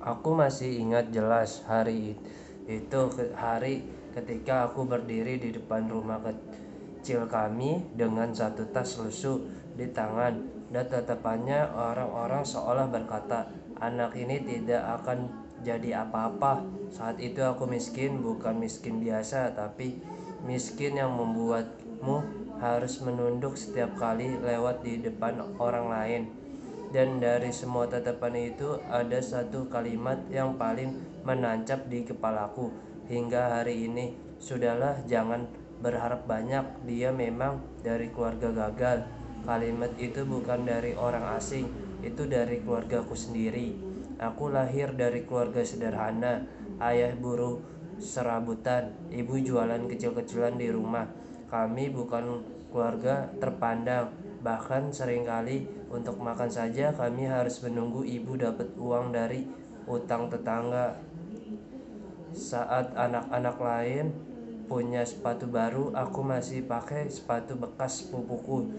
Aku masih ingat jelas itu hari ketika aku berdiri di depan rumah kecil kami dengan satu tas lusuh di tangan dan tatapannya orang-orang seolah berkata, anak ini tidak akan jadi apa-apa. Saat itu aku miskin, bukan miskin biasa, tapi miskin yang membuatmu harus menunduk setiap kali lewat di depan orang lain. Dan dari semua tatapan itu ada satu kalimat yang paling menancap di kepalaku hingga hari ini. Sudahlah, jangan berharap banyak, dia memang dari keluarga gagal. Kalimat itu bukan dari orang asing, itu dari keluargaku sendiri. Aku lahir dari keluarga sederhana, ayah buruh serabutan, ibu jualan kecil-kecilan di rumah. Kami bukan keluarga terpandang, bahkan seringkali untuk makan saja kami harus menunggu ibu dapat uang dari utang tetangga. Saat anak-anak lain punya sepatu baru, aku masih pakai sepatu bekas sepupuku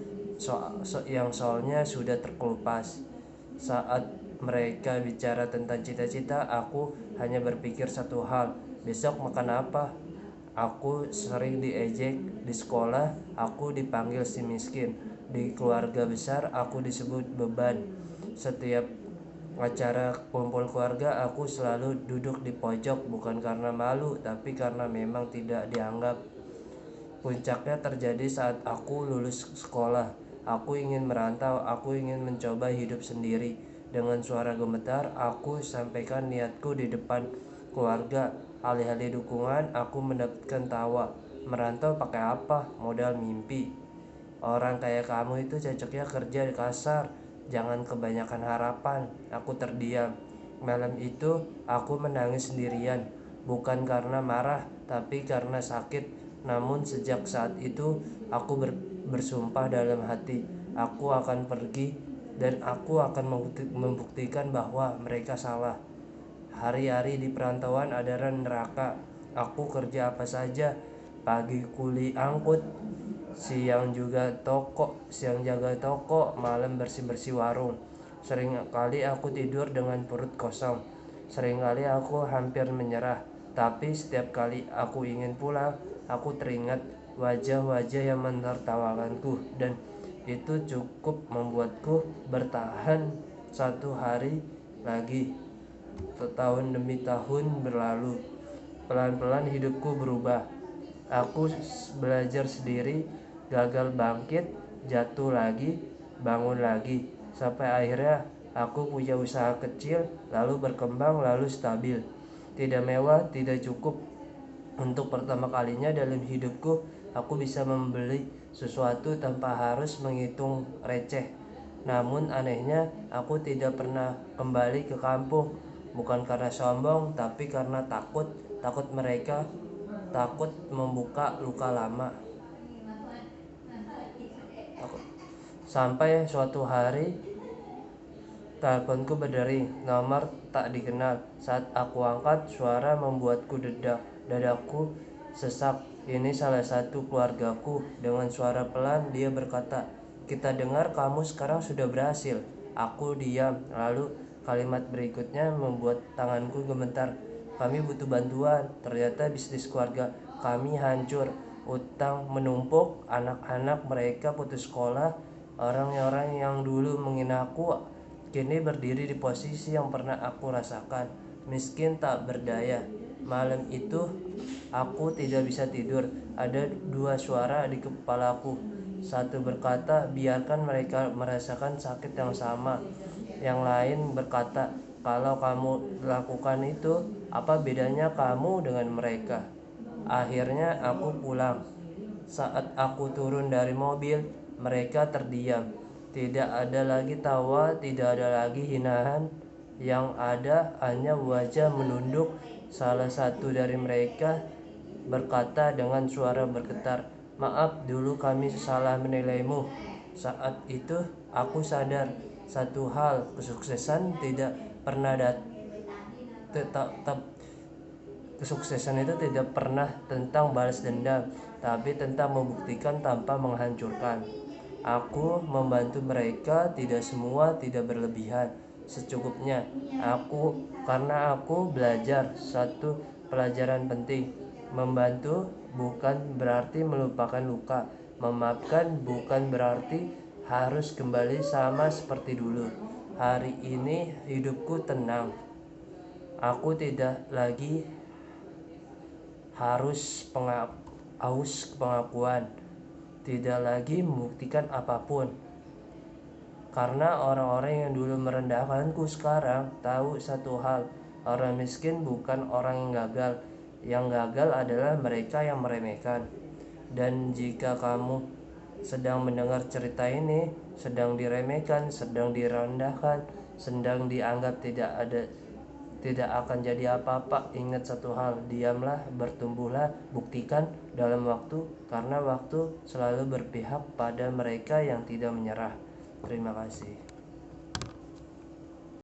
yang soalnya sudah terkelupas. Saat mereka bicara tentang cita-cita, aku hanya berpikir satu hal, besok makan apa? Aku sering diejek di sekolah, aku dipanggil si miskin. Di keluarga besar, aku disebut beban. Setiap acara kumpul keluarga, aku selalu duduk di pojok, bukan karena malu, tapi karena memang tidak dianggap. Puncaknya terjadi saat aku lulus sekolah. Aku ingin merantau, aku ingin mencoba hidup sendiri. Dengan suara gemetar, aku sampaikan niatku di depan keluarga. Alih-alih dukungan, aku mendapatkan tawa. Merantau pakai apa? Modal mimpi. Orang kayak kamu itu cocoknya kerja di kasar. Jangan kebanyakan harapan. Aku terdiam. Malam itu aku menangis sendirian. Bukan karena marah, tapi karena sakit. Namun sejak saat itu aku bersumpah dalam hati, aku akan pergi dan aku akan membuktikan bahwa mereka salah. Hari-hari di perantauan adalah neraka. Aku kerja apa saja, pagi kuli angkut, siang jaga toko, malam bersih-bersih warung. Sering kali aku tidur dengan perut kosong. Sering kali aku hampir menyerah. Tapi setiap kali aku ingin pulang, aku teringat wajah-wajah yang menertawakanku, dan itu cukup membuatku bertahan satu hari lagi. Tahun demi tahun berlalu. Pelan-pelan hidupku berubah. Aku belajar sendiri, gagal bangkit, jatuh lagi, bangun lagi. Sampai akhirnya aku punya usaha kecil, lalu berkembang, lalu stabil. Tidak mewah, tidak cukup. Untuk pertama kalinya dalam hidupku, aku bisa membeli sesuatu tanpa harus menghitung receh. Namun anehnya, aku tidak pernah kembali ke kampung. Bukan karena sombong, tapi karena takut. Takut mereka, takut membuka luka lama. Sampai suatu hari teleponku berdering, nomor tak dikenal. Saat aku angkat, suara membuatku dadaku sesak. Ini salah satu keluargaku. Dengan suara pelan dia berkata, kita dengar kamu sekarang sudah berhasil. Aku diam, lalu kalimat berikutnya membuat tanganku gemetar. Kami butuh bantuan. Ternyata bisnis keluarga kami hancur. Utang menumpuk, anak-anak mereka putus sekolah. Orang-orang yang dulu menghina aku kini berdiri di posisi yang pernah aku rasakan, miskin tak berdaya. Malam itu aku tidak bisa tidur. Ada dua suara di kepalaku. Satu berkata, biarkan mereka merasakan sakit yang sama. Yang lain berkata, kalau kamu lakukan itu, apa bedanya kamu dengan mereka? Akhirnya aku pulang. Saat aku turun dari mobil, mereka terdiam. Tidak ada lagi tawa, tidak ada lagi hinaan. Yang ada hanya wajah menunduk. Salah satu dari mereka berkata dengan suara bergetar, maaf dulu kami salah menilaimu. Saat itu aku sadar satu hal, kesuksesan tidak pernah tetap. Kesuksesan itu tidak pernah tentang balas dendam, tapi tentang membuktikan tanpa menghancurkan. Aku membantu mereka, tidak semua, tidak berlebihan. secukupnya. Karena aku belajar satu pelajaran penting. Membantu bukan berarti melupakan luka. Memaafkan bukan berarti harus kembali sama seperti dulu. Hari ini hidupku tenang. Aku tidak lagi haus pengakuan, tidak lagi membuktikan apapun. Karena orang-orang yang dulu merendahkanku sekarang tahu satu hal, orang miskin bukan orang yang gagal. Yang gagal adalah mereka yang meremehkan. Dan jika kamu sedang mendengar cerita ini, sedang diremehkan, sedang direndahkan, sedang dianggap tidak akan jadi apa-apa, ingat satu hal, diamlah, bertumbuhlah, buktikan dalam waktu, karena waktu selalu berpihak pada mereka yang tidak menyerah. Terima kasih.